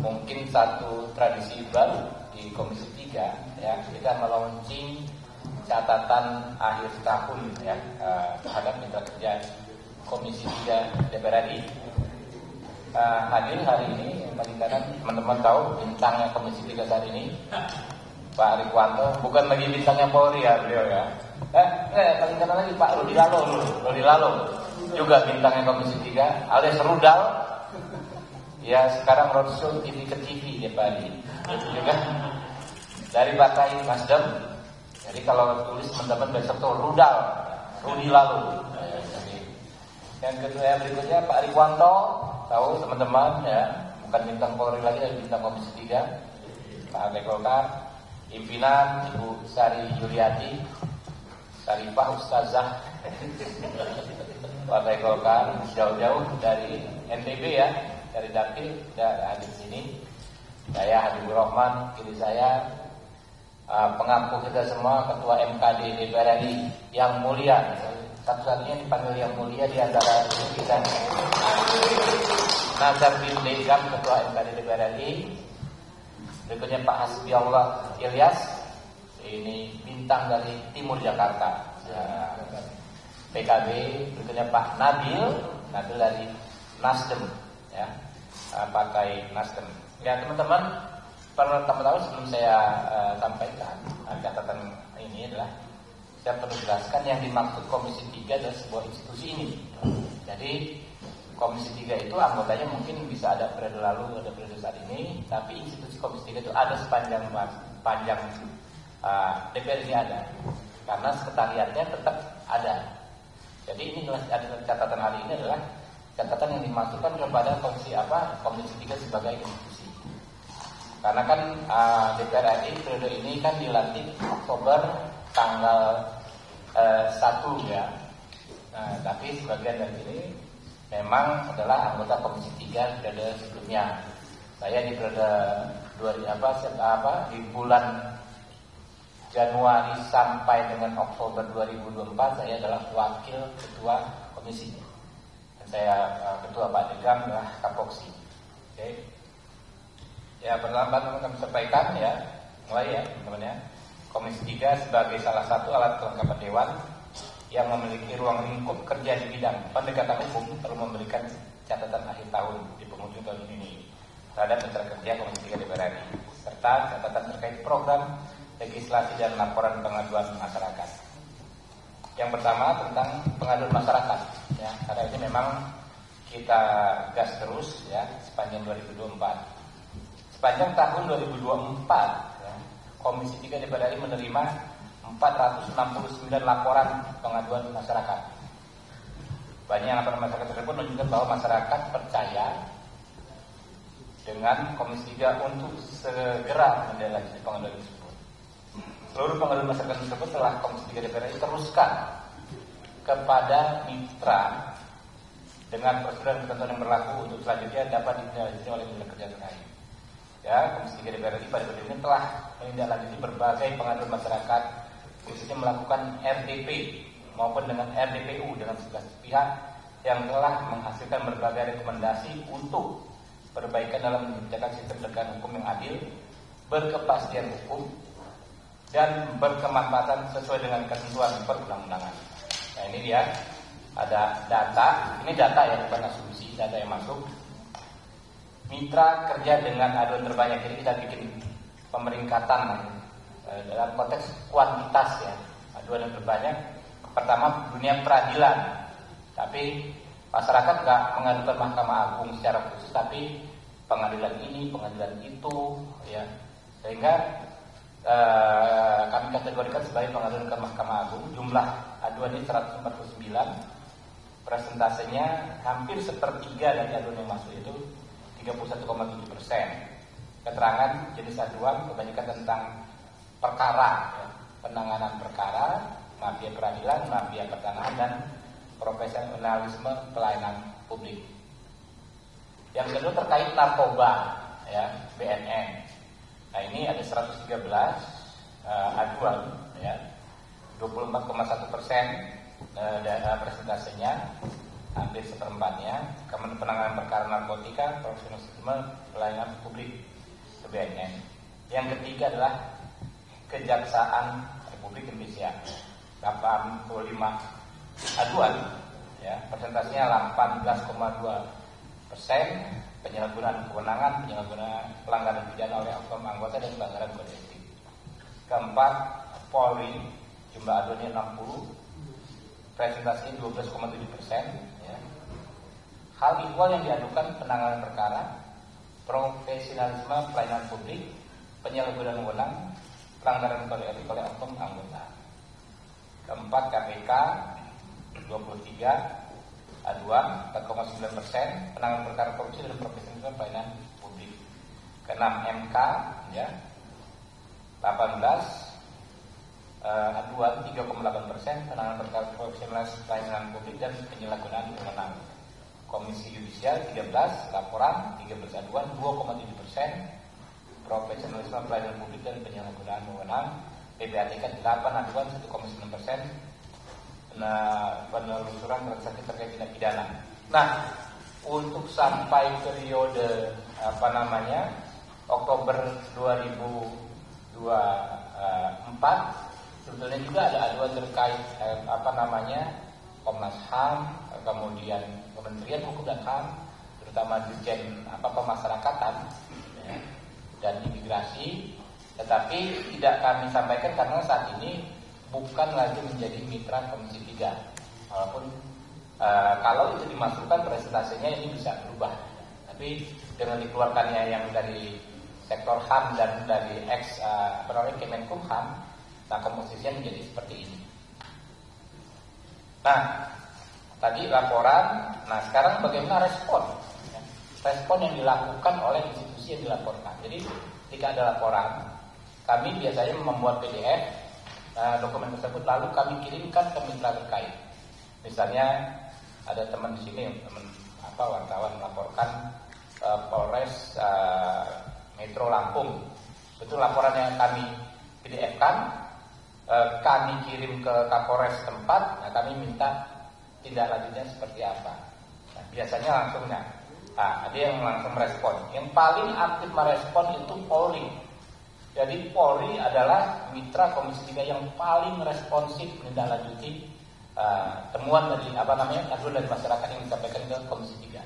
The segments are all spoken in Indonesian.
mungkin satu tradisi baru di Komisi 3 ya, kita melaunching catatan akhir tahun ya terhadap mitra kerja Komisi 3 DPR RI. Hadir hari ini paling kanan teman-teman tahu bintangnya Komisi 3 saat ini Pak Rikwanto, bukan lagi bintangnya Polri ya beliau ya. Paling kanan lagi Pak Rudi Lalo juga bintangnya Komisi 3 alias Rudal. Ya sekarang roadshow TV ke TV ya Pak Adi. Juga dari Partai Nasdem. Jadi kalau tulis teman-teman besok tuh Rudi Lalo. Yang kedua berikutnya Pak Rikwanto, tahu teman-teman ya, bukan bintang Polri lagi, tapi bintang Komisi 3. Partai Golkar, pimpinan Ibu Sari Yuliati, Sarifah Ustazah, Partai Golkar jauh-jauh dari NTB ya, dari Dapil sudah hadir di sini. Saya Habibur Rahman, kiri saya pengampu kita semua Ketua MKD DPR RI yang mulia, satu-satunya dipanggil yang mulia di antara kita, Nazar bin Degam, Ketua MKD DPR RI. Berikutnya Pak Hasbiallah Ilyas, ini bintang dari Timur Jakarta ya, PKB. Berikutnya Pak Nabil dari Nasdem ya, Partai Nasdem. Ya teman-teman, pertama-tama sebelum saya sampaikan catatan ini adalah saya perlu jelaskan yang dimaksud Komisi 3 adalah sebuah institusi ini. Jadi Komisi 3 itu anggotanya mungkin bisa ada periode lalu, ada periode saat ini, tapi institusi Komisi 3 itu ada sepanjang DPR ini ada, karena sekretariatnya tetap ada. Jadi ini ada catatan hari ini adalah catatan yang dimasukkan kepada Komisi 3 sebagai institusi. Karena kan DPR RI periode ini kan dilantik Oktober tanggal 1 ya. Tapi sebagian dari ini memang adalah anggota Komisi 3 periode sebelumnya. Saya di periode di bulan Januari sampai dengan Oktober 2024 saya adalah wakil ketua komisi. Dan saya ketua Pak Degam adalah Kapoksi. Oke. Ya, pertama kami sampaikan ya, mulai ya teman-teman ya. Komisi 3 sebagai salah satu alat kelengkapan dewan yang memiliki ruang lingkup kerja di bidang pendekatan hukum perlu memberikan catatan akhir tahun di penghujung tahun ini terhadap mitra kerja Komisi 3 DPR RI serta catatan terkait program legislasi dan laporan pengaduan masyarakat. Yang pertama tentang pengaduan masyarakat ya, karena ini memang kita gas terus ya sepanjang 2024. Sepanjang tahun 2024 ya, Komisi 3 DPR RI menerima 469 laporan pengaduan masyarakat. Banyak laporan masyarakat tersebut menunjukkan bahwa masyarakat percaya dengan Komisi 3 untuk segera menindaklanjuti pengaduan tersebut. Seluruh pengaduan masyarakat tersebut telah Komisi 3 DPR RI teruskan kepada mitra dengan prosedur dan ketentuan yang berlaku untuk selanjutnya dapat ditindaklanjuti oleh mitra kerja terkait. Ya, Komisi 3 DPR RI pada periode ini telah menindaklanjuti berbagai pengaduan masyarakat, khususnya melakukan RDP maupun dengan RDPU dengan 11 pihak yang telah menghasilkan berbagai rekomendasi untuk perbaikan dalam menciptakan sistem penegakan hukum yang adil, berkepastian hukum, dan berkemanfaatan sesuai dengan ketentuan perundang-undangan. Nah ini dia, ada data, ini data ya bukan asumsi, data yang masuk. Mitra kerja dengan aduan terbanyak, jadi kita bikin pemeringkatan dalam konteks kuantitas ya, aduan yang terbanyak. Pertama dunia peradilan, tapi masyarakat nggak mengadukan Mahkamah Agung secara khusus, tapi pengadilan ini, pengadilan itu, ya, sehingga kami kategorikan sebagai pengaduan ke Mahkamah Agung. Jumlah aduan ini 149, presentasenya hampir sepertiga dari aduan yang masuk itu 31,7%. Keterangan jenis aduan kebanyakan tentang perkara, ya, penanganan perkara, mafia peradilan, mafia pertanahan, dan profesionalisme pelayanan publik. Yang kedua terkait narkoba, ya, BNN. Nah ini ada 113 aduan, ya, 24,1% data presentasenya. hampir seperempatnya. Kemudian penanganan perkara narkotika, profesionalisme pelayanan publik (BNN). Yang ketiga adalah Kejaksaan Republik Indonesia, 85 aduan, ya, persentasenya 18,2%. Penyalahgunaan kewenangan, penyalahgunaan pelanggaran pidana oleh oknum anggota dan pelanggaran kode etik. Keempat, Polri, jumlah aduannya 60, presentasinya 12,7%. Ya. Hal ihwal yang diadukan penanganan perkara, profesionalisme pelayanan publik, penyalahgunaan wewenang, pelanggaran kode etik oleh oknum anggota. Keempat, KPK, 23 aduan, 4,9%, penanganan perkara korupsi dan profesionalisme pelayanan publik. Keenam, MK, ya, 18 aduan, 3,8%, penanganan perkara profesionalisme pelayanan publik dan penyalahgunaan wewenang. Komisi Yudisial 13 laporan, 13 aduan, 2,7%, profesionalisme pelayanan publik dan penyalahgunaan wewenang. PPATK 8 aduan, 1,9%. Penelusuran transaksi terkait tindak pidana. Nah, untuk sampai periode Oktober 2024 sebetulnya juga ada aduan terkait Komnas HAM, kemudian Kementerian Hukum dan HAM, terutama Dirjen Pemasyarakatan, ya, dan Imigrasi, tetapi tidak kami sampaikan karena saat ini bukan lagi menjadi mitra Komisi 3. Walaupun kalau itu dimasukkan presentasinya ini bisa berubah. Tapi dengan dikeluarkannya yang dari sektor HAM dan dari Kemenkumham, nah komposisinya menjadi seperti ini. Nah, tadi laporan. Nah, sekarang bagaimana respon? Respon yang dilakukan oleh institusi yang dilaporkan. Jadi ketika ada laporan, kami biasanya membuat PDF dokumen tersebut, lalu kami kirimkan ke mitra terkait. Misalnya ada teman di sini, teman wartawan melaporkan Polres Metro Lampung. Itu laporan yang kami PDF-kan, kami kirim ke Kapolres tempat. Nah, kami minta tindak lanjutnya seperti apa. Nah, biasanya langsung ada yang langsung merespon. Yang paling aktif merespon itu Polri. Jadi Polri adalah mitra Komisi 3 yang paling responsif menindaklanjuti temuan dari aduan dari masyarakat yang disampaikan ke Komisi 3.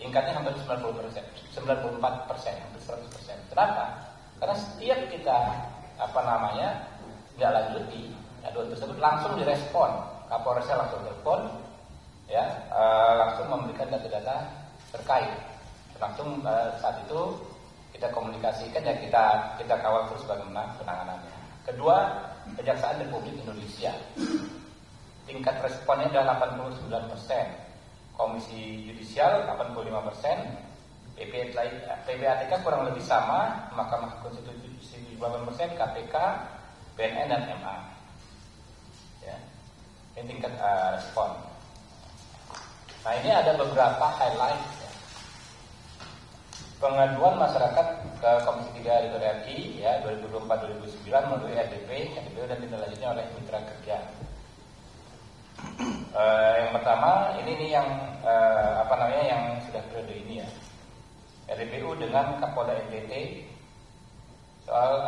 Tingkatnya hampir 90%, 94%, hampir 100%. Kenapa? Karena setiap kita tidak lanjuti aduan tersebut langsung direspon. Kapolresnya langsung telepon, ya, langsung memberikan data-data terkait. Langsung saat itu kita komunikasikan dan kita kawal terus bagaimana penanganannya. Kedua, Kejaksaan Republik Indonesia. Tingkat responnya adalah 89%. Komisi Yudisial 85%. PPATK kurang lebih sama, Mahkamah Konstitusi 8%, KPK, BNN dan MA. Ya. Ini tingkat respon. Nah, ini ada beberapa highlight. Pengaduan masyarakat ke Komisi 3 DPR RI, ya, 2024-2009 melalui RDP dan tindak lanjutnya oleh mitra kerja. Yang pertama ini yang yang sudah periode ini, ya, RDPU dengan Kapolda NTT soal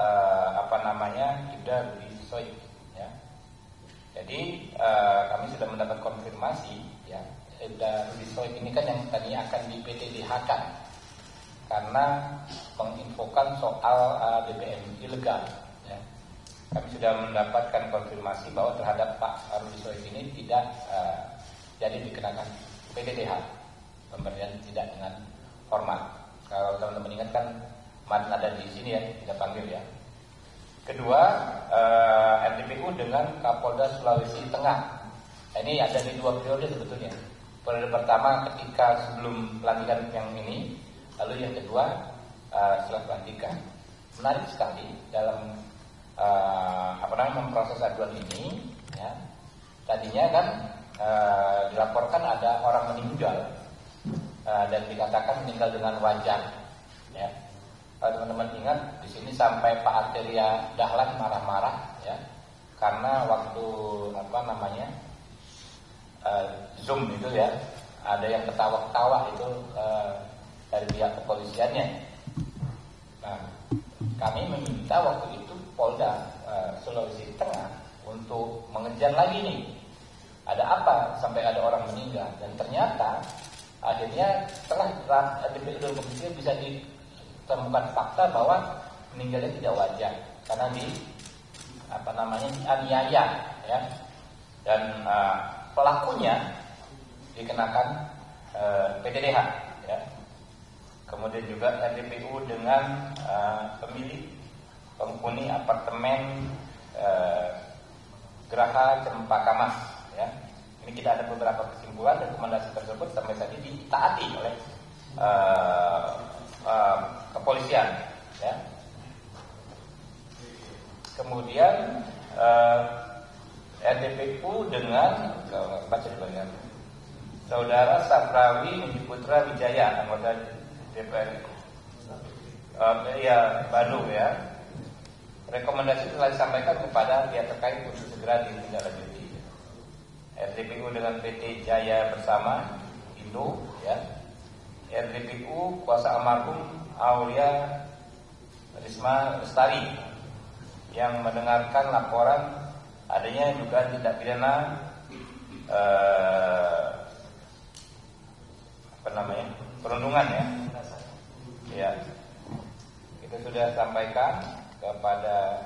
Ibda Rudi Soik, ya. Jadi kami sudah mendapat konfirmasi, ya, Ibda Rudi Soik ini kan yang tadinya akan di PTDH-kan karena menginfokan soal BBM ilegal, ya. Kami sudah mendapatkan konfirmasi bahwa terhadap Pak Rudi Soik ini tidak jadi dikenakan PTDH, pemberian tidak dengan hormat. Kalau teman-teman ingat kan kemarin ada di sini, ya, kita panggil, ya. Kedua, RDPU dengan Kapolda Sulawesi Tengah. Nah, ini ada di 2 periode sebetulnya. Periode pertama ketika sebelum pelantikan yang ini, lalu yang kedua setelah pelantikan. Menarik sekali dalam memproses aduan ini, ya. Tadinya kan dilaporkan ada orang meninggal dan dikatakan meninggal dengan wajar, ya. Kalau teman-teman ingat di sini sampai Pak Arteria Dahlan marah-marah, ya, karena waktu Zoom itu ya, ada yang ketawa-ketawa itu dari pihak kepolisiannya. Nah, kami meminta waktu itu Polda Sulawesi Tengah untuk mengejar lagi nih, ada apa sampai ada orang meninggal. Dan ternyata akhirnya setelah DPU dan komisi bisa ditemukan fakta bahwa meninggalnya tidak wajar karena dianiaya ya, dan pelakunya dikenakan PTDH ya. Kemudian juga RDPU dengan pemilik penghuni apartemen Geraha Cempaka Mas ya. Ini kita ada beberapa kesimpulan, rekomendasi tersebut sampai tadi ditaati oleh kepolisian ya. Kemudian RDPU dengan Saudara Saprawi Putra Wijaya, anggota DPR Bandung ya. Rekomendasi telah disampaikan kepada pihak terkait untuk segera ditindaklanjuti. RDPU dengan PT Jaya Bersama Indo ya. RDPU kuasa almarhum Aulia Risma Lestari yang mendengarkan laporan adanya dugaan tindak pidana perundungan ya. Ya. Kita sudah sampaikan kepada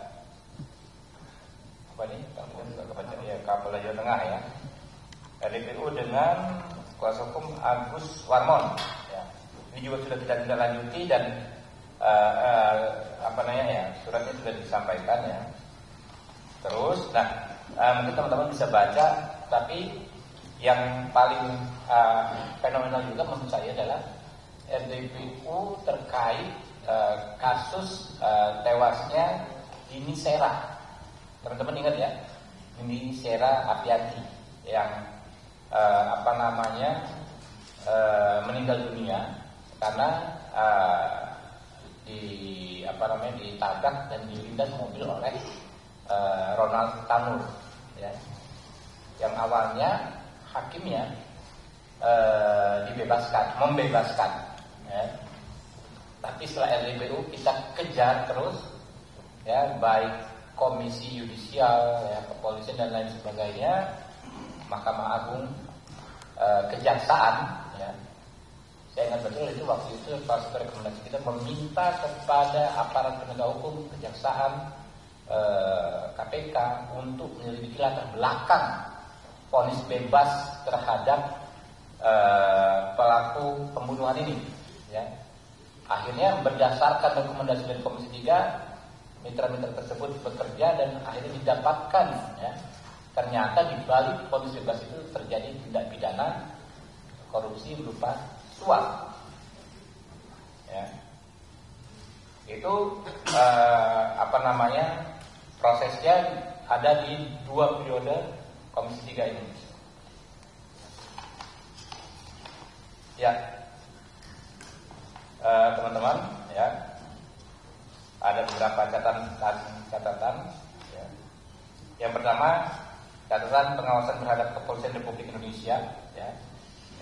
Kapolda Jawa Tengah ya. RDPU dengan kuasa hukum Agus Warmon ya. Ini juga sudah kita tindak lanjuti dan suratnya sudah disampaikan ya. Terus, mungkin teman-teman bisa baca, tapi yang paling fenomenal juga menurut saya adalah RDPU terkait kasus tewasnya Nini Sera. Teman-teman ingat ya, Nini Sera Apiati yang meninggal dunia karena ditabrak dan dilindas mobil oleh Ronald Tanur ya. Yang awalnya hakimnya membebaskan ya. Tapi setelah RDPU kita kejar terus ya, baik komisi yudisial ya, kepolisian dan lain sebagainya, Mahkamah Agung, kejaksaan ya. Saya ingat betul itu waktu itu pas rekomendasi kita meminta kepada aparat penegak hukum, kejaksaan, KPK untuk menyelidiki latar belakang vonis bebas terhadap pelaku pembunuhan ini ya. Akhirnya berdasarkan rekomendasi dari Komisi 3, mitra-mitra tersebut bekerja dan akhirnya didapatkan ya, ternyata di balik vonis bebas itu terjadi tindak pidana korupsi berupa suap ya. Itu prosesnya ada di 2 periode Komisi 3 ini ya. Teman-teman ya, ada beberapa catatan ya. Yang pertama, catatan pengawasan terhadap Kepolisian Republik Indonesia ya.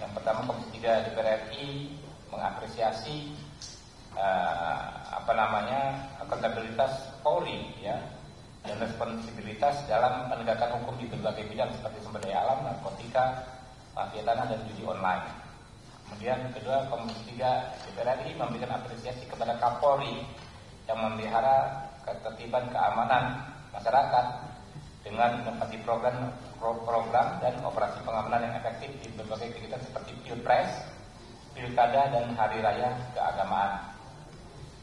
Yang pertama, Komisi 3 DPR RI mengapresiasi akuntabilitas Polri ya, dan responsibilitas dalam penegakan hukum di berbagai bidang seperti sumber daya alam, narkotika, mafia tanah, dan judi online. Kemudian kedua, Komisi 3 DPR RI memberikan apresiasi kepada Kapolri yang memelihara ketertiban keamanan masyarakat dengan inovasi program dan operasi pengamanan yang efektif di berbagai kegiatan seperti Pilpres, Pilkada, dan Hari Raya Keagamaan.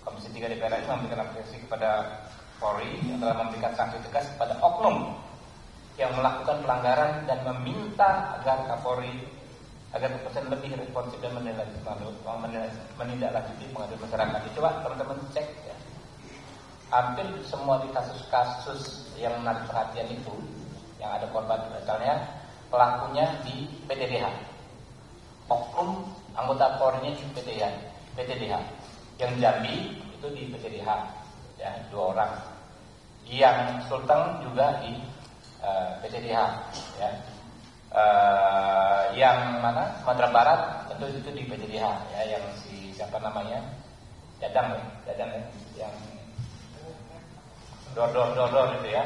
Komisi 3 DPR RI memberikan apresiasi kepada Polri yang telah memberikan sanksi tegas kepada oknum yang melakukan pelanggaran dan meminta agar Kapolri agar kepolisian lebih responsif dan menindaklanjuti pengaduan masyarakat. Coba teman-teman cek ya. Hampir semua di kasus-kasus yang menarik perhatian itu, yang ada korban, misalnya pelakunya di PTDH, oknum anggota Polri-nya di PTDH. Yang Jambi itu di PTDH ya, 2 orang. Yang Sulteng juga di PTDH ya. Yang mana Sumatera Barat tentu itu di PJDH ya, yang si siapa namanya Dadang ya, yang dor itu ya.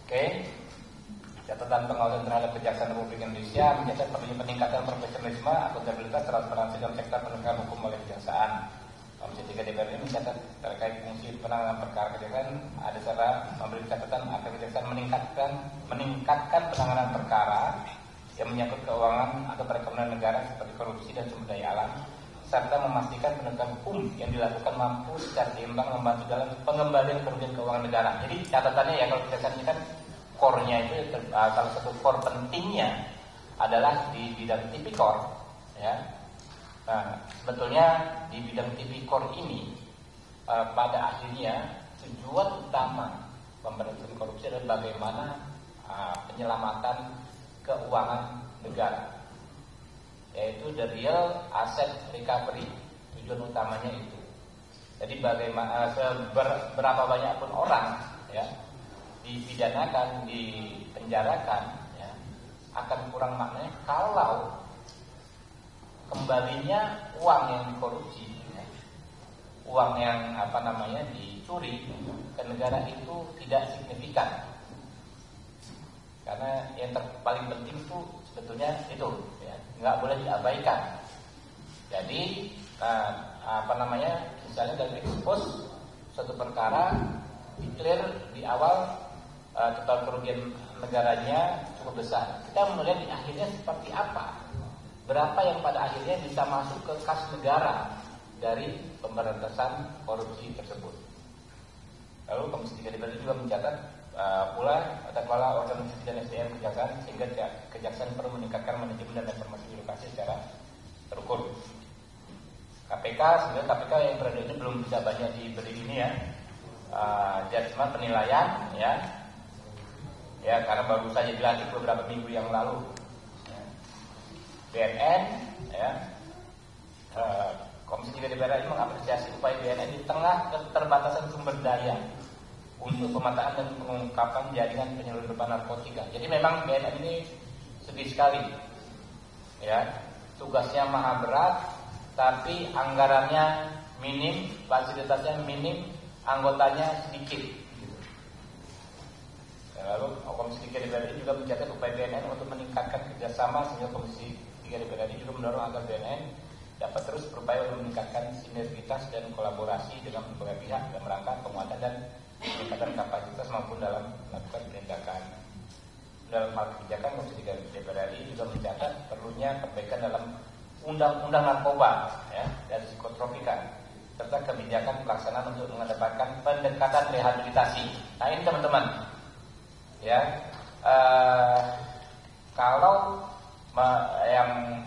Oke. Catatan pengawasan terhadap Kejaksaan Republik Indonesia mencatat perlunya peningkatan profesionalisme, akuntabilitas, transparansi dalam sektor penegakan hukum oleh kejaksaan. Komisi 3 DPR ini mencatat terkait fungsi penanganan perkara kejaksaan ada cara memberi catatan agar kejaksaan meningkatkan penanganan perkara yang menyangkut keuangan atau perekonomian negara seperti korupsi dan sumber daya alam, serta memastikan penegakan hukum yang dilakukan mampu secara seimbang membantu dalam pengembalian kerugian keuangan negara. Jadi catatannya ya, kalau kejaksaan ini kan core-nya itu salah satu core pentingnya adalah di bidang tipikor ya. Nah, sebetulnya di bidang tipikor ini pada akhirnya tujuan utama pemberantasan korupsi adalah bagaimana penyelamatan keuangan negara, yaitu the real asset recovery. Tujuan utamanya itu. Jadi bagaimana berapa banyak pun orang ya dipidanakan, dipenjarakan ya, akan kurang maknanya kalau kembalinya uang yang dikorupsi ya, uang yang dicuri ke negara itu tidak signifikan. Karena yang paling penting itu sebetulnya itu ya, nggak boleh diabaikan. Jadi misalnya dari ekspos suatu perkara declare di awal total kerugian negaranya cukup besar. Kita melihat di akhirnya seperti apa, berapa yang pada akhirnya bisa masuk ke kas negara dari pemberantasan korupsi tersebut. Lalu Komisi 3 DPR juga mencatat pula tata kelola organisasi dan SDM kejaksaan, sehingga kejaksaan perlu meningkatkan manajemen dan informasi birokrasi secara terukur. KPK yang periode ini belum bisa banyak diberi ini ya, judgement penilaian ya karena baru saja dilantik beberapa minggu yang lalu. BNN ya, Komisi 3 DPR ini mengapresiasi upaya BNN di tengah keterbatasan sumber daya untuk pemetaan dan pengungkapan jaringan penyelundupan narkotika. Jadi memang BNN ini sedih sekali ya, tugasnya maha berat tapi anggarannya minim, fasilitasnya minim, anggotanya sedikit. Lalu Komisi 3 DPR ini juga mencatat upaya BNN untuk meningkatkan kerjasama, sehingga Komisi 3 DPR ini juga mendorong agar BNN dapat terus berupaya untuk meningkatkan sinergitas dan kolaborasi dengan berbagai pihak dalam rangka penguatan dan peningkatan kapasitas maupun dalam melakukan penindakan. Dalam hal kebijakan, Komisi 3 DPR RI juga mencatat perlunya perbaikan dalam undang-undang narkoba ya, dan psikotropika, serta kebijakan pelaksanaan untuk mengedepankan pendekatan rehabilitasi. Nah ini teman-teman ya, kalau yang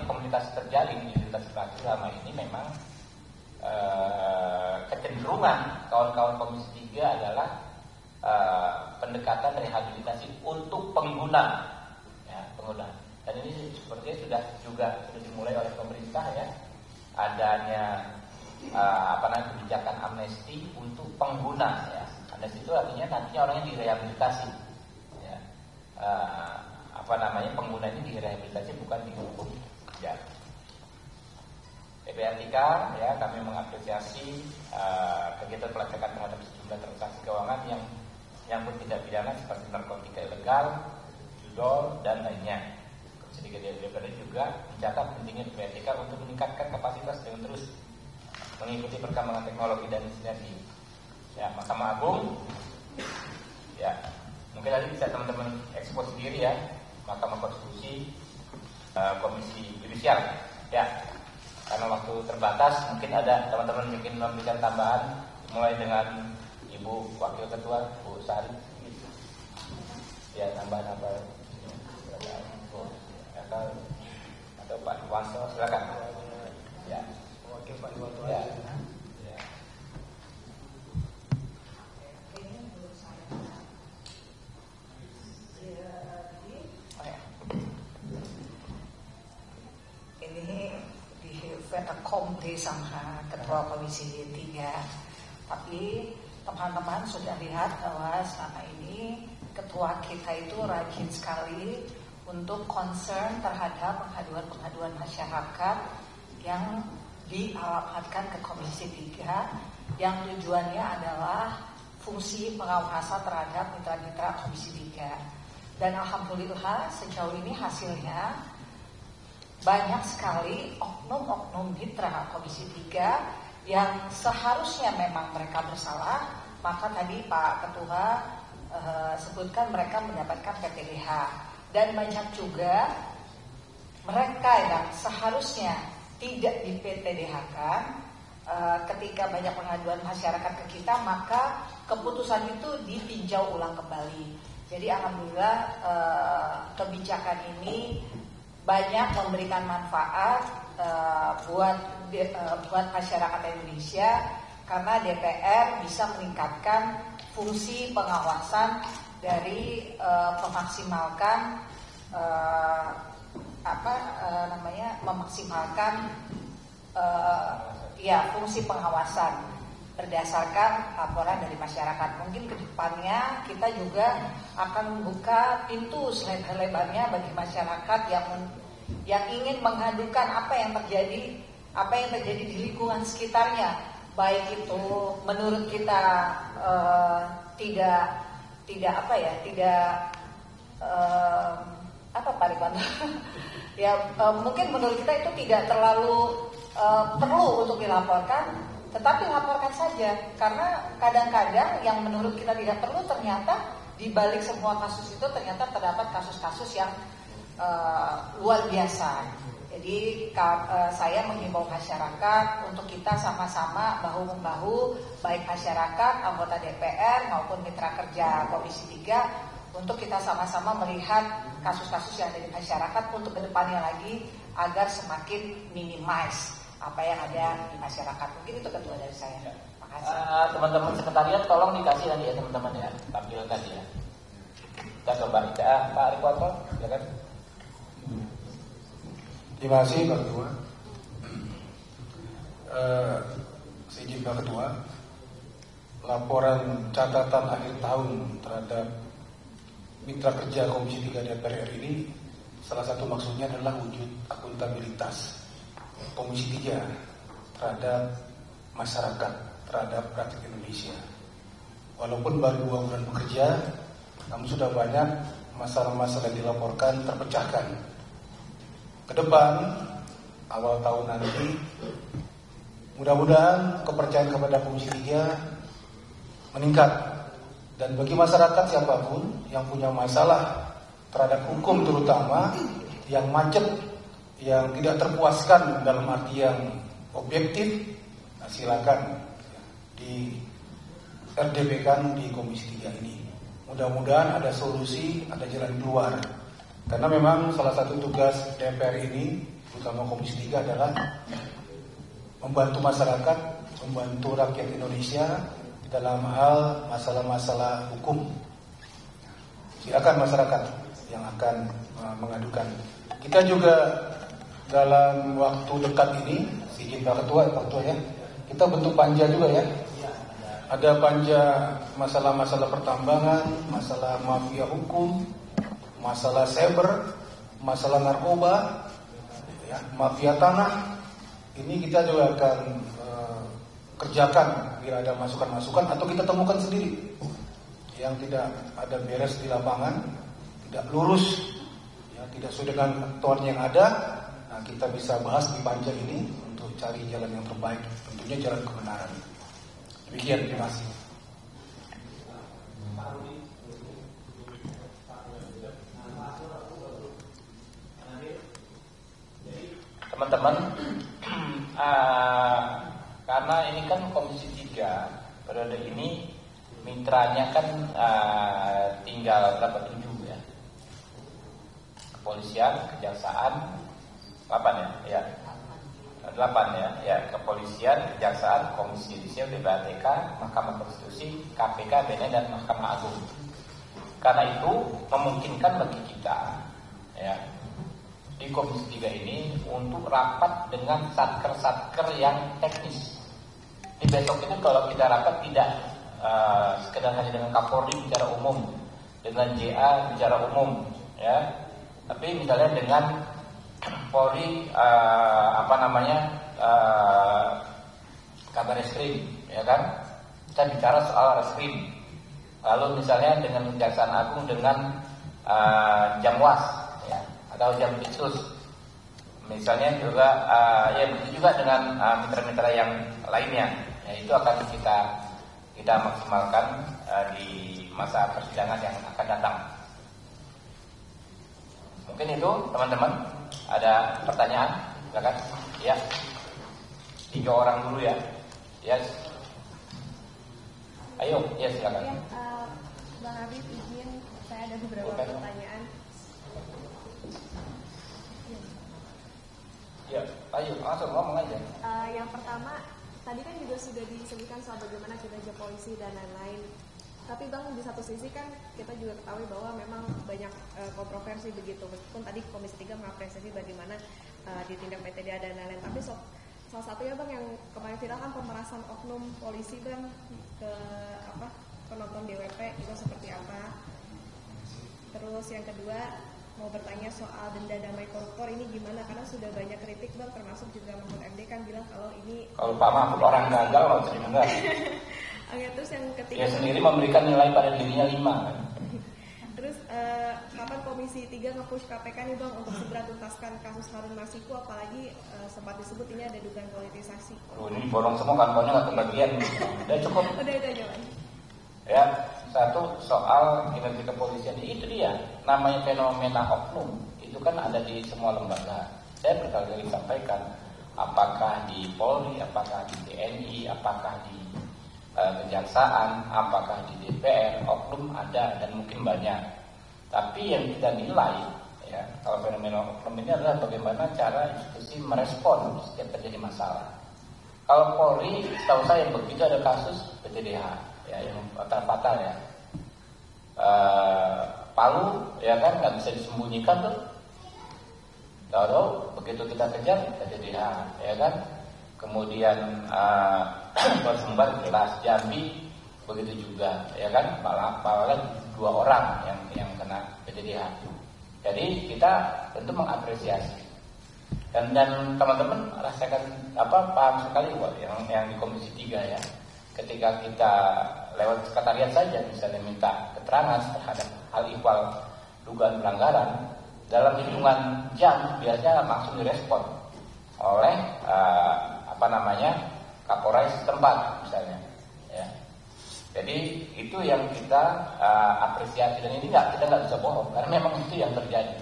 komunitas terjalin di lintas selama ini memang kecenderungan kawan-kawan Komisi 3 adalah pendekatan rehabilitasi untuk pengguna ya, pengguna. Dan ini sepertinya sudah dimulai oleh pemerintah ya, adanya kebijakan amnesti untuk pengguna ya. Amnesti itu artinya nantinya orangnya direhabilitasi ya. Pengguna ini direhabilitasi, bukan dihukum ya. PPATK ya, kami mengapresiasi kegiatan pelacakan terhadap sejumlah transaksi keuangan yang nyangkut tindak pidana seperti narkotika ilegal, judol dan lainnya. Komisi 3 DPR juga mencatat pentingnya PPATK untuk meningkatkan kapasitas dengan terus mengikuti perkembangan teknologi dan sinergi. Ya, Mahkamah Agung ya, mungkin nanti bisa teman-teman ekspos sendiri ya, Mahkamah Konstitusi, Komisi Yudisial ya, karena waktu terbatas. Mungkin ada teman-teman mungkin memberikan tambahan, mulai dengan Ibu Wakil Ketua Bu Sari ya, tambahan apa atau Pak Iwanto, silakan ya, Wakil Pak Iwanto ya. Kom D. Samha, Ketua Komisi 3. Tapi teman-teman sudah lihat bahwa selama ini ketua kita itu rajin sekali untuk concern terhadap pengaduan-pengaduan masyarakat yang dialamatkan ke Komisi 3 yang tujuannya adalah fungsi pengawasan terhadap mitra-mitra Komisi 3. Dan alhamdulillah sejauh ini hasilnya banyak sekali oknum-oknum mitra Komisi 3 yang seharusnya memang mereka bersalah, maka tadi Pak Ketua sebutkan mereka mendapatkan PPDH. Dan banyak juga mereka yang seharusnya tidak di PPDH-kan, ketika banyak pengaduan masyarakat ke kita, maka keputusan itu ditinjau ulang kembali. Jadi alhamdulillah kebijakan ini banyak memberikan manfaat buat masyarakat Indonesia, karena DPR bisa meningkatkan fungsi pengawasan dari memaksimalkan fungsi pengawasan berdasarkan laporan dari masyarakat. Mungkin ke depannya kita juga akan membuka pintu selebar-lebarnya bagi masyarakat yang ingin mengadukan apa yang terjadi di lingkungan sekitarnya, baik itu menurut kita mungkin menurut kita itu tidak terlalu perlu untuk dilaporkan, tetapi laporkan saja, karena kadang-kadang yang menurut kita tidak perlu ternyata di balik semua kasus itu ternyata terdapat kasus-kasus yang luar biasa. Jadi saya menghimbau masyarakat untuk kita sama-sama bahu-membahu, baik masyarakat, anggota DPR maupun mitra kerja Komisi 3, untuk kita sama-sama melihat kasus-kasus yang ada di masyarakat untuk kedepannya lagi agar semakin minimize apa yang ada di masyarakat. Mungkin itu Ketua dari saya. Makasih. Teman-teman sekretariat tolong dikasih nanti ya teman-teman ya, tampil tadi ya. Kita coba Pak Rikuanto, silakan. Terima kasih Pak Ketua. Seizin Pak Ketua, laporan catatan akhir tahun terhadap mitra kerja Komisi 3 DPR ini salah satu maksudnya adalah wujud akuntabilitas Komisi 3 terhadap masyarakat, terhadap rakyat Indonesia. Walaupun baru 2 bulan bekerja, namun sudah banyak masalah-masalah yang dilaporkan terpecahkan. Ke depan, awal tahun nanti, mudah-mudahan kepercayaan kepada Komisi 3 meningkat. Dan bagi masyarakat siapapun yang punya masalah terhadap hukum, terutama yang macet, yang tidak terpuaskan dalam arti yang objektif, silakan di RDP-kan di Komisi 3 ini. Mudah-mudahan ada solusi, ada jalan keluar. Karena memang salah satu tugas DPR ini, terutama Komisi 3 adalah membantu masyarakat, membantu rakyat Indonesia dalam hal masalah-masalah hukum. Silakan masyarakat yang akan mengadukan. Kita juga dalam waktu dekat ini, izin Pak Ketua ya, kita bentuk panja juga ya. Ada panja masalah-masalah pertambangan, masalah mafia hukum, masalah cyber, masalah narkoba, ya, mafia tanah. Ini kita juga akan kerjakan bila ada masukan-masukan atau kita temukan sendiri yang tidak ada beres di lapangan, tidak lurus, ya, tidak sesuai dengan ketentuan yang ada. Nah, kita bisa bahas di panja ini untuk cari jalan yang terbaik, tentunya jalan kebenaran. Demikian, terima kasih. Teman-teman, karena ini kan Komisi 3 periode ini mitranya kan tinggal berapa, 7 ya. Kepolisian, kejaksaan, 8 ya, 8 ya, kepolisian, kejaksaan, Komisi Yudisial, PPATK, Mahkamah Konstitusi, KPK, BNN dan Mahkamah Agung. Karena itu memungkinkan bagi kita ya di Komisi 3 ini untuk rapat dengan satker-satker yang teknis. Di besok itu kalau kita rapat tidak sekedar hanya dengan Kapolri bicara umum, dengan JA bicara umum, ya. Tapi misalnya dengan Polri Kabar Reskrim, ya kan? Kita bicara soal reskrim. Lalu misalnya dengan Kejaksaan Agung dengan Jamwas, ya, atau Jampitsus. Misalnya juga ya begitu juga dengan mitra-mitra yang lainnya. Ya, itu akan kita maksimalkan di masa persidangan yang akan datang. Mungkin itu teman-teman. Ada pertanyaan? Silakan. Ya. 3 orang dulu ya. Yes. Ayo, ya silakan. Ya, Bang Habib izin, saya ada beberapa pertanyaan. Ya, ayo langsung ngomong aja. Yang pertama, tadi kan juga sudah disebutkan soal bagaimana kinerja polisi dan lain-lain. Tapi Bang, di satu sisi kan kita juga ketahui bahwa memang banyak kontroversi begitu. Meskipun tadi Komisi 3 mengapresiasi bagaimana ditindak PTDA dan lain-lain. Tapi salah satunya Bang yang kemarin viral kan pemerasan oknum polisi Bang ke penonton DWP itu seperti apa. Terus yang kedua mau bertanya soal denda damai koruptor ini gimana, karena sudah banyak kritik Bang, termasuk juga Mahfud MD kan bilang kalau ini Pak Mahfud orang gagal nggak usah didengar. Oke, terus yang ketiga Dia sendiri memberikan nilai pada dirinya 5 kan. Terus kapan Komisi 3 nge-push KPK nih Bang untuk segera tuntaskan kasus Harun Masiku, apalagi sempat disebut ini ada dugaan politisasi. Ini bolong semua kantornya nggak kebagian. Udah cukup. Udah itu aja Bang. Ya, satu soal kinerja kepolisian itu dia. Namanya fenomena oknum itu kan ada di semua lembaga. Saya berkali-kali sampaikan, apakah di Polri, apakah di TNI, apakah di Kejaksaan, apakah di DPR, oknum ada dan mungkin banyak. Tapi yang kita nilai, ya, kalau fenomena oknum ini adalah bagaimana cara institusi merespon setiap terjadi masalah. Kalau Polri, setahu saya begitu ada kasus PTDH, ya, yang fatal ya, Palu, ya kan, nggak bisa disembunyikan tuh. Tahu begitu kita kejar PTDH, ya kan. Kemudian Sumbar jelas, Jambi begitu juga, ya kan, malah 2 orang yang kena PTDH. Jadi kita tentu mengapresiasi dan teman-teman rasakan paham sekali yang di Komisi 3 ya. Ketika kita lewat sekretariat saja misalnya minta keterangan terhadap hal ihwal dugaan pelanggaran, dalam hitungan jam biasanya langsung direspon oleh Kapolres setempat misalnya, ya. Jadi itu yang kita apresiasi, dan ini kita nggak bisa bohong karena memang itu yang terjadi.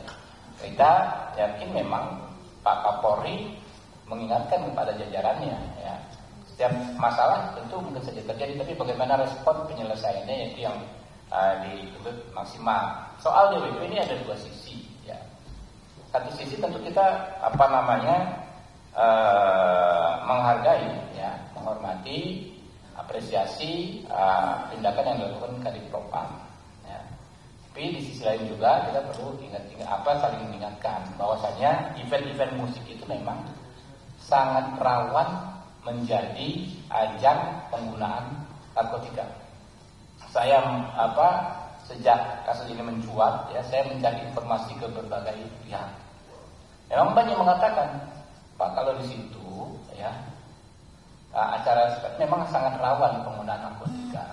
Kita yakin memang Pak Kapolri mengingatkan kepada jajarannya, ya. Setiap masalah tentu mungkin saja terjadi, tapi bagaimana respon penyelesaiannya itu yang dituntut maksimal. Soal DWP ini ada 2 sisi, ya. Satu sisi tentu kita menghargai, ya, menghormati, apresiasi tindakan yang dilakukan Kadif Propam, ya. Tapi di sisi lain juga kita perlu saling mengingatkan bahwasanya event-event musik itu memang sangat rawan menjadi ajang penggunaan narkotika. Saya sejak kasus ini mencuat, ya, saya mencari informasi ke berbagai pihak. Memang banyak mengatakan, Pak, kalau di situ, ya, acara memang sangat rawan penggunaan narkotika.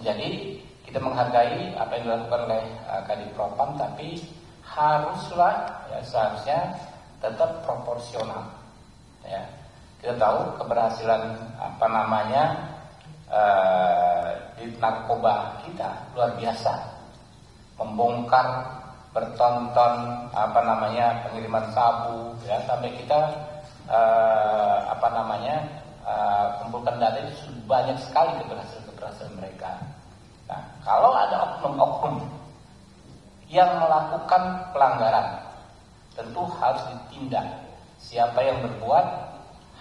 Jadi kita menghargai apa yang dilakukan oleh Kadif Propam, tapi seharusnya tetap proporsional. Ya, kita tahu keberhasilan di narkoba kita luar biasa, membongkar bertonton pengiriman sabu, ya, sampai kita kumpulkan data itu banyak sekali keberhasilan mereka. Nah, kalau ada oknum-oknum yang melakukan pelanggaran, tentu harus ditindak. Siapa yang berbuat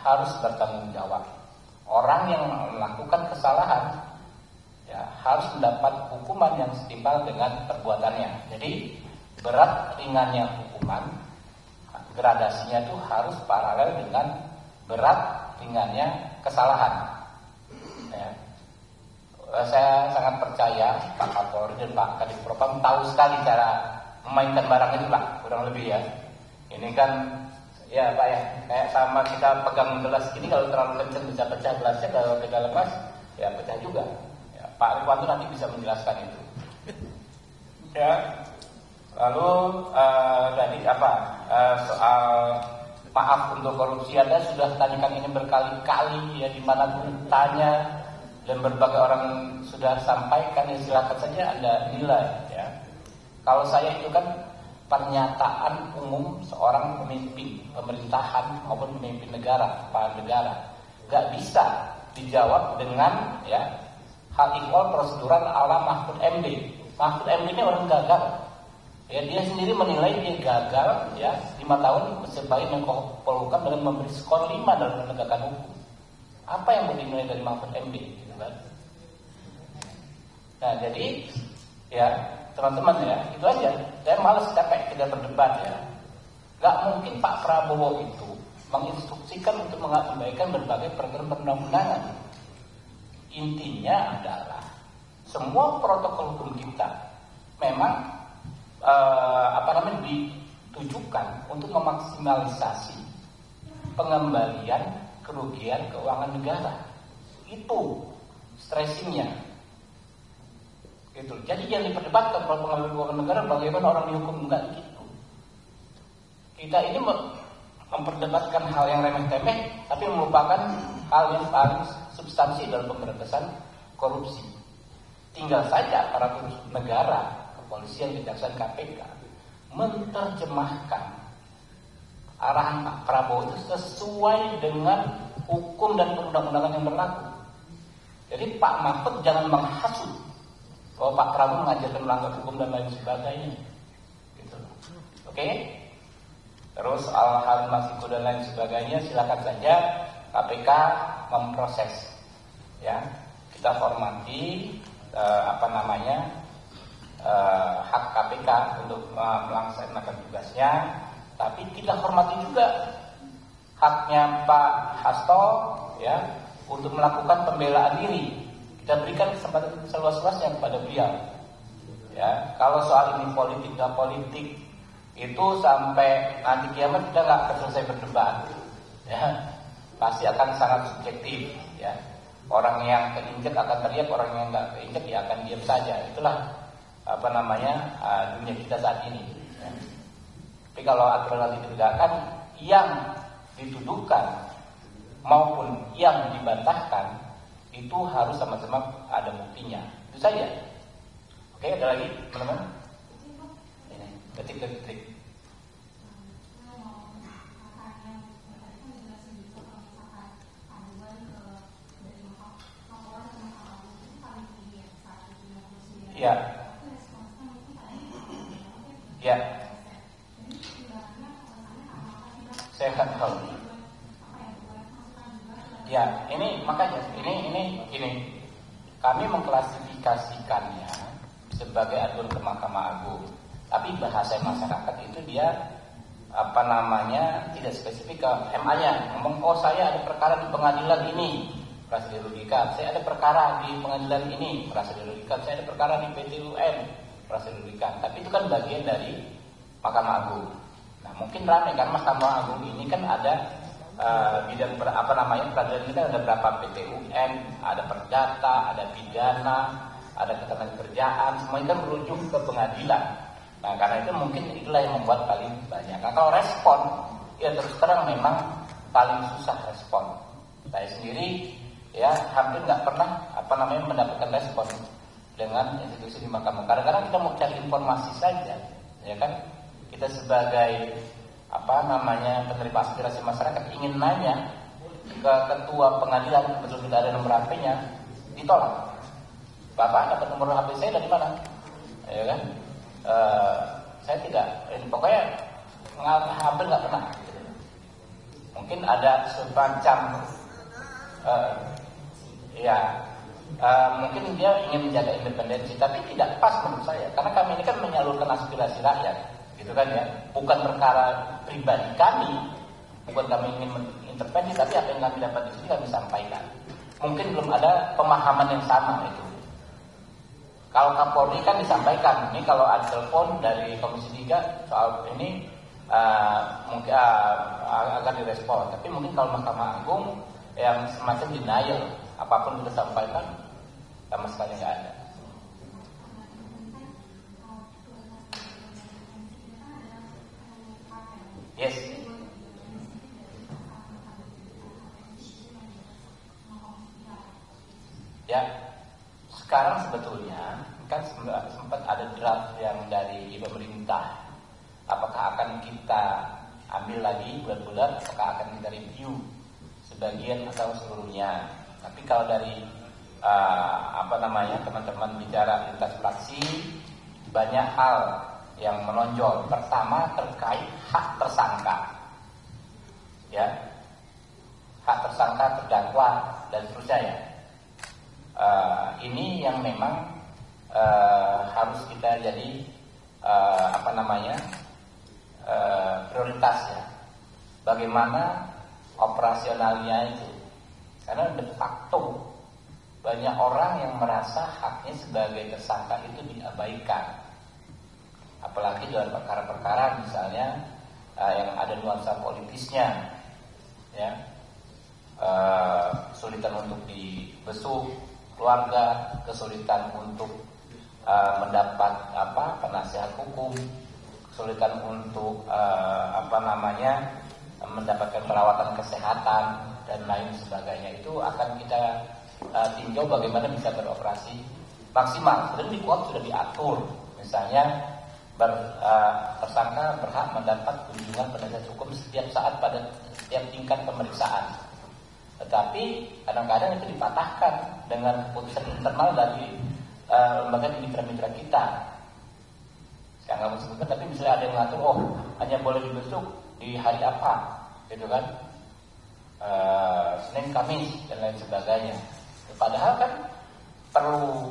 harus bertanggung jawab. Orang yang melakukan kesalahan, ya, harus mendapat hukuman yang setimpal dengan perbuatannya. Jadi berat ringannya hukuman, gradasinya itu harus paralel dengan berat ringannya kesalahan, ya. saya sangat percaya Pak Kapolri dan Pak Kadif Propam tahu sekali cara memainkan barang itu lah, kurang lebih ya. Ini kan ya Pak ya, kayak sama kita pegang gelas ini, kalau terlalu kencang bisa pecah gelasnya, kalau kita lepas ya pecah juga. Ya, Pak Rikwanto nanti bisa menjelaskan itu. Ya, lalu tadi soal maaf untuk korupsi, Anda sudah tanyakan ini berkali-kali ya, dimanapun tanya dan berbagai orang sudah sampaikan, ya silakan saja Anda nilai ya. Kalau saya itu kan pernyataan umum seorang pemimpin pemerintahan maupun pemimpin negara, kepala negara, gak bisa dijawab dengan ya hal ikhwal prosedural ala Mahfud MD. Mahfud MD ini orang gagal. Ya, dia sendiri menilai dia gagal ya 5 tahun sebagai Menko Polhukam dengan memberi skor 5 dalam penegakan hukum. Apa yang mau dinilai dari Mahfud MD? Gitu kan? Nah, jadi ya teman-teman ya, itu aja. Saya malas capek kita berdebat ya. Gak mungkin Pak Prabowo itu menginstruksikan untuk mengabaikan berbagai peraturan perundang-undangan. Intinya adalah semua protokol hukum kita memang ditujukan untuk memaksimalisasi pengembalian kerugian keuangan negara. Itu stressingnya. Gitu. Jadi yang diperdebatkan kalau pengembalian keuangan negara bagaimana orang dihukum, enggak gitu. Kita ini memperdebatkan hal yang remeh-temeh tapi melupakan hal yang paling substansi dalam pemberantasan korupsi. Tinggal saja para negara, kepolisian, kejaksaan, KPK menerjemahkan arahan Pak Prabowo itu sesuai dengan hukum dan perundang-undangan yang berlaku. Jadi Pak Mahfud jangan menghasut bahwa Pak Prabowo mengajarkan melanggar hukum dan lain sebagainya. Gitu. Oke? Terus hal masiku dan lain sebagainya silakan saja KPK memproses. Ya, kita hormati hak KPK untuk melaksanakan tugasnya, tapi kita hormati juga haknya Pak Hasto ya untuk melakukan pembelaan diri. Kita berikan kesempatan seluas-luasnya kepada beliau. Ya, kalau soal ini politik dan politik itu sampai nanti kiamat kita nggak akan selesai berdebat. Ya, pasti akan sangat subjektif. Ya, orang yang keinjek akan teriak, orang yang nggak keinjek ya akan diam saja. Itulah dunia kita saat ini. Ya. Tapi kalau aturan nanti ditegakkan, yang dituduhkan maupun yang dibantahkan itu harus sama-sama ada buktinya. Itu saja. Oke, ada lagi teman-teman? Ini detik-detik. Ya. Ya. Saya akan tahu. Ya, ini makanya ini kami mengklasifikasikannya sebagai aduan ke Mahkamah Agung. Tapi bahasa masyarakat itu dia tidak spesifik ke MA-nya. Ngomong, oh saya ada perkara di pengadilan ini, merasa dirugikan. Saya ada perkara di pengadilan ini, merasa dirugikan. Saya ada perkara di PT UN, merasa dirugikan. Tapi itu kan bagian dari Mahkamah Agung. Nah, mungkin ramai kan Mahkamah Agung ini kan ada bidang peradilan kita ada berapa, PT UN, ada perdata, ada pidana, ada ketenagakerjaan, semua itu kan berujung ke pengadilan. Nah, karena itu mungkin itulah yang membuat paling banyak. Nah, kalau respon, ya terus terang memang paling susah respon. Saya sendiri ya hampir nggak pernah mendapatkan respon dengan institusi di Mahkamah. Kadang-kadang kita mau cari informasi saja, ya kan? Kita sebagai penerima aspirasi masyarakat ingin nanya ke ketua pengadilan, betul tidak ada nomor HP-nya, ditolak. Bapak dapat nomor HP saya dari mana? Ya kan? Saya tidak. Pokoknya hampir nggak pernah. Mungkin ada semacam mungkin dia ingin menjaga independensi, tapi tidak pas menurut saya, karena kami ini kan menyalurkan aspirasi rakyat. Gitu kan ya, bukan perkara pribadi kami, bukan kami ingin mengintervensi, tapi apa yang kami dapat di sini kami sampaikan. Mungkin belum ada pemahaman yang sama itu. Kalau Kapolri kan disampaikan, ini kalau ada telepon dari Komisi 3 soal ini mungkin akan direspon. Tapi mungkin kalau Mahkamah Agung yang semacam denial, apapun kita sampaikan sama sekali nggak ada. Yes. Ya. Sekarang sebetulnya kan sempat ada draft yang dari pemerintah. Apakah akan kita ambil lagi bulat-bulat? Apakah akan kita review sebagian atau seluruhnya? Tapi kalau dari teman-teman bicara lintas fraksi, banyak hal yang menonjol. Pertama terkait hak tersangka, ya, hak tersangka, terdakwa dan seterusnya. Ya. Ini yang memang harus kita jadi prioritas ya. Bagaimana operasionalnya itu? Karena de facto banyak orang yang merasa haknya sebagai tersangka itu diabaikan. Apalagi dalam perkara-perkara misalnya yang ada nuansa politisnya, ya, kesulitan untuk dibesuk keluarga, kesulitan untuk mendapat penasihat hukum, kesulitan untuk mendapatkan perawatan kesehatan dan lain sebagainya. Itu akan kita tinjau bagaimana bisa beroperasi maksimal. Sebenarnya di KUHP sudah diatur, misalnya tersangka berhak mendapat kunjungan penasihat hukum setiap saat pada setiap tingkat pemeriksaan. Tetapi kadang-kadang itu dipatahkan dengan keputusan internal dari lembaga mitra-mitra kita. Saya nggak mau sebutkan, tapi misalnya ada yang mengatur, hanya boleh dibesuk di hari apa, gitu kan, Senin, Kamis dan lain sebagainya. Padahal kan perlu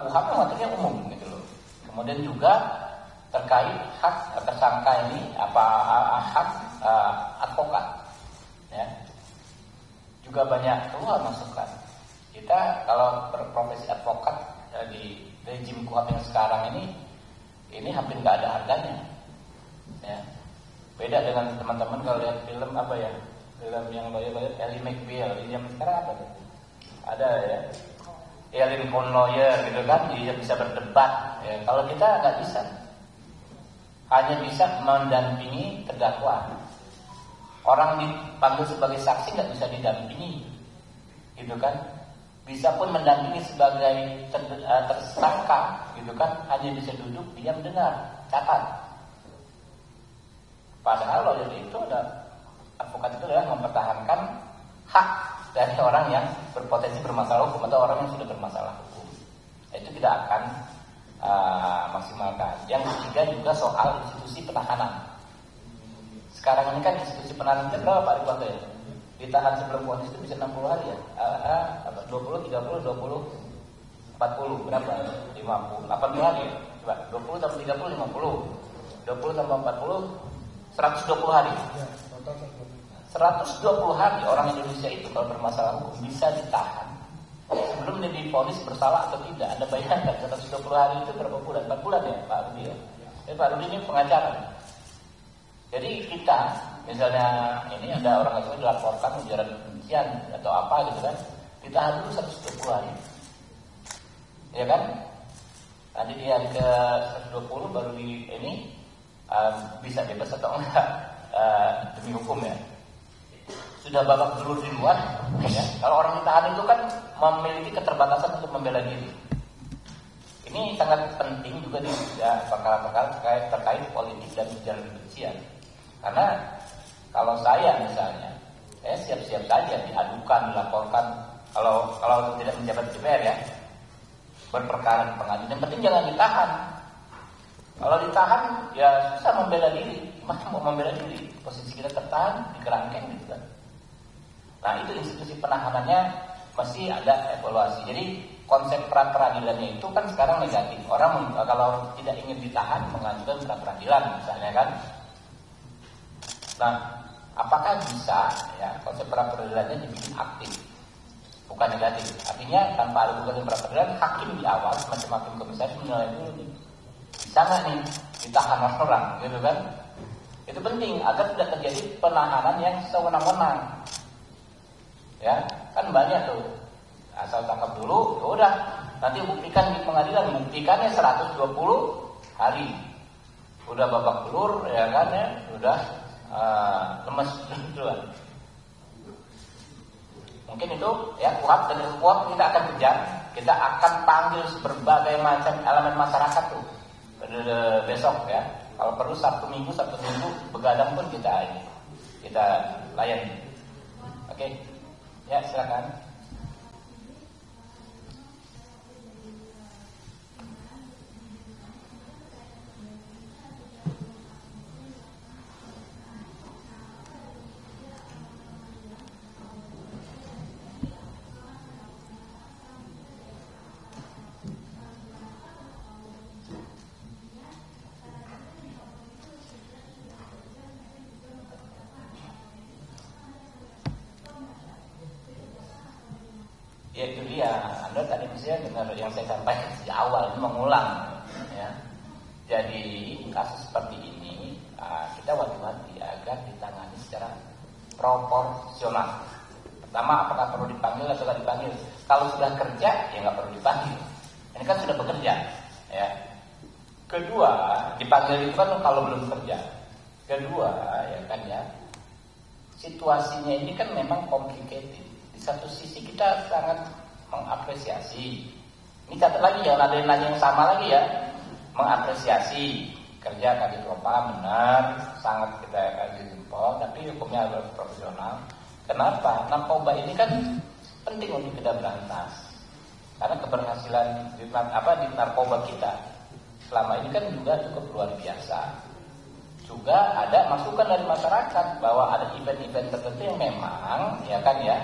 KUHP mengaturnya umum, gitu loh. Kemudian juga terkait hak tersangka ini hak advokat, ya. Juga banyak keluar masukan. Kita kalau berprofesi advokat di rejim KUHP yang sekarang ini hampir nggak ada harganya, ya. Beda dengan teman-teman kalau lihat film film yang lawyer Ellie McBeal ini yang sekarang apa tuh? Ada ya, Lincoln lawyer gitu kan, dia bisa berdebat. Ya. Kalau kita nggak bisa, hanya bisa mendampingi terdakwa. Orang dipanggil sebagai saksi nggak bisa didampingi, gitu kan? Bisa pun mendampingi sebagai tersangka, gitu kan? Hanya bisa duduk, diam, dengar, catat. Padahal lawyer itu advokat itu adalah mempertahankan hak dari orang yang berpotensi bermasalah hukum atau orang yang sudah bermasalah hukum. Itu tidak akan maksimalkan. Yang ketiga juga soal institusi penahanan. Sekarang ini kan institusi penahanan itu berapa Pak Rikuanto ya? Ditahan sebelum vonis itu bisa 60 hari ya? 20, 30, 20, 40 berapa? 50, 80 hari. Coba 20 tambah 30, 50. 20 tambah 40, 120 hari. 120 hari orang Indonesia itu kalau bermasalah hukum bisa ditahan sebelum dia divonis bersalah atau tidak. Anda bayangkan 120 hari itu berapa bulan? 4 bulan ya Pak Rudi ya? Pak Rudi ini pengacara. Jadi kita misalnya ini ada orang itu dilaporkan ujaran kebencian atau apa gitu kan, ditahan dulu 120 hari, ya kan? Nanti di hari ke 120 baru bisa bebas atau enggak demi hukum ya. Sudah babak belur di luar, ya. Kalau orang ditahan itu kan memiliki keterbatasan untuk membela diri. Ini sangat penting juga di perkara-perkara terkait politik dan ujaran kebencian. Karena kalau saya misalnya, saya siap-siap saja diadukan, dilaporkan. Kalau tidak menjabat DPR ya, berperkara di pengadilan. Yang penting jangan ditahan. Kalau ditahan, ya susah membela diri. Gimana mau membela diri? Posisi kita tertahan, dikerangkeng gitu kan. Nah itu institusi penahanannya masih ada evaluasi. Jadi konsep pra-peradilannya itu kan sekarang negatif. Orang kalau tidak ingin ditahan mengajukan pra-peradilan misalnya kan. Nah apakah bisa ya konsep pra-peradilannya dibikin aktif? bukan negatif. Artinya tanpa ada gugatan pra peradilan, hakim di awal semacam hakim komisaris menilai dulu nih, bisa nggak nih ditahan orang, gitu kan? Itu penting agar tidak terjadi penahanan yang sewenang-wenang. Ya, kan banyak tuh. Asal tangkap dulu, ya udah. Nanti buktikan di pengadilan, buktikannya 120 hari. Udah babak belur, ya kan ya, udah lemes duluan. Mungkin itu ya kuat, dan kuat kita akan kejar. Kita akan panggil berbagai macam elemen masyarakat tuh besok ya. Kalau perlu Sabtu Minggu begadang pun kita layani. Oke, ya silakan. Ya itu dia, Anda tadi misalnya dengar yang saya sampaikan sejak awal, ini mengulang ya. Jadi kasus seperti ini kita wanti-wanti agar ditangani secara proporsional. Pertama, apakah perlu dipanggil atau tidak dipanggil? Kalau sudah kerja, ya nggak perlu dipanggil. Ini kan sudah bekerja ya. Kedua, dipanggil itu kan kalau belum kerja. Kedua, ya kan ya, situasinya ini kan memang complicated. Di satu sisi kita sangat mengapresiasi. Ini catat lagi ya, ada yang sama lagi ya, mengapresiasi kerja Kadif Propam benar, sangat kita kasih jempol, tapi hukumnya harus profesional. Kenapa? Narkoba ini kan penting untuk kita berantas. Karena keberhasilan di narkoba kita selama ini kan juga cukup luar biasa. Juga ada masukan dari masyarakat bahwa ada event-event tertentu yang memang ya kan ya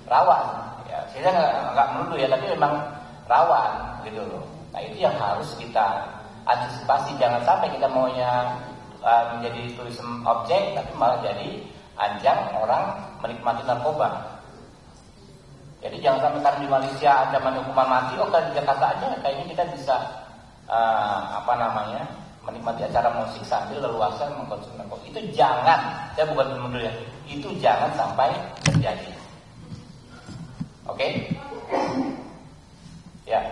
rawan, ya saya nggak menuduh ya, tapi memang rawan gitu loh. Nah itu yang harus kita antisipasi, jangan sampai kita maunya menjadi tourism objek, tapi malah jadi ajang orang menikmati narkoba. Jadi jangan sampai karena di Malaysia ancaman hukuman mati, kalau di Jakarta aja kayaknya kita bisa menikmati acara musik sambil leluasa mengkonsumsi narkoba. Itu jangan, saya bukan menuduh ya, itu jangan sampai terjadi. Oke? Ya.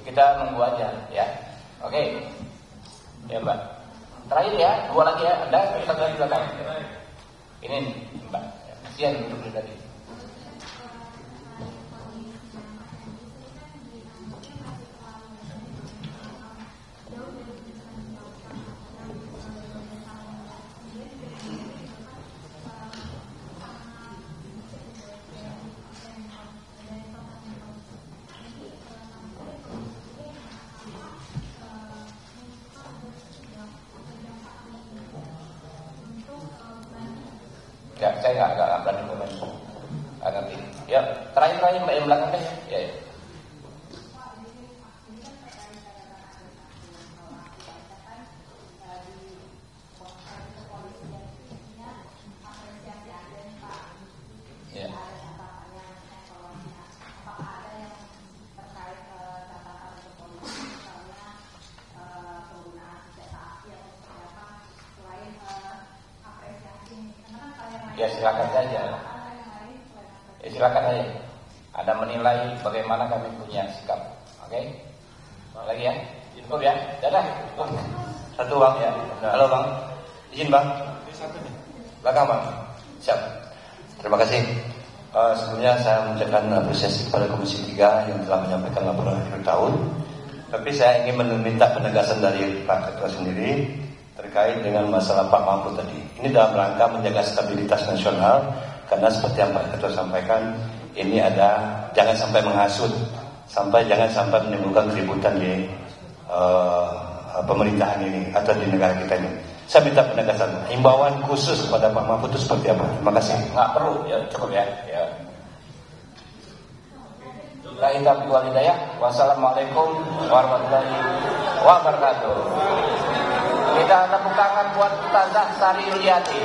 Kita nunggu aja ya. Oke. Ya Mbak. Terakhir ya, 2 lagi ya. Anda kita lagi belakang. Ini Mbak. Kasihan duduk tadi. Ya, saya nggak berani komen. Nanti. Ya, terakhir Mbak yang belakang ya. Ya. Ya silakan saja. Ya silakan aja. Ada menilai bagaimana kami punya sikap. Oke? Lagi ya? Cukup ya? Dadah. Satu Bang ya. Halo Bang. Izin Bang. Belakang Bang. Siap. Terima kasih. Sebelumnya saya mengucapkan apresiasi kepada Komisi 3 yang telah menyampaikan laporan akhir tahun. Tapi saya ingin meminta penegasan dari Pak Ketua sendiri terkait dengan masalah Pak Mahfud tadi. Ini dalam rangka menjaga stabilitas nasional, karena seperti yang Pak Ketua sampaikan, ini ada jangan sampai menghasut, jangan sampai menimbulkan keributan di pemerintahan ini atau di negara kita ini. Saya minta penegasan, himbauan khusus kepada Pak Mahfud itu seperti apa? Terima kasih. Nggak perlu, ya cukup ya. Wassalamualaikum warahmatullahi wabarakatuh. wabarakatuh. Kita tepuk tangan buat Ustazah Sari Yuliati.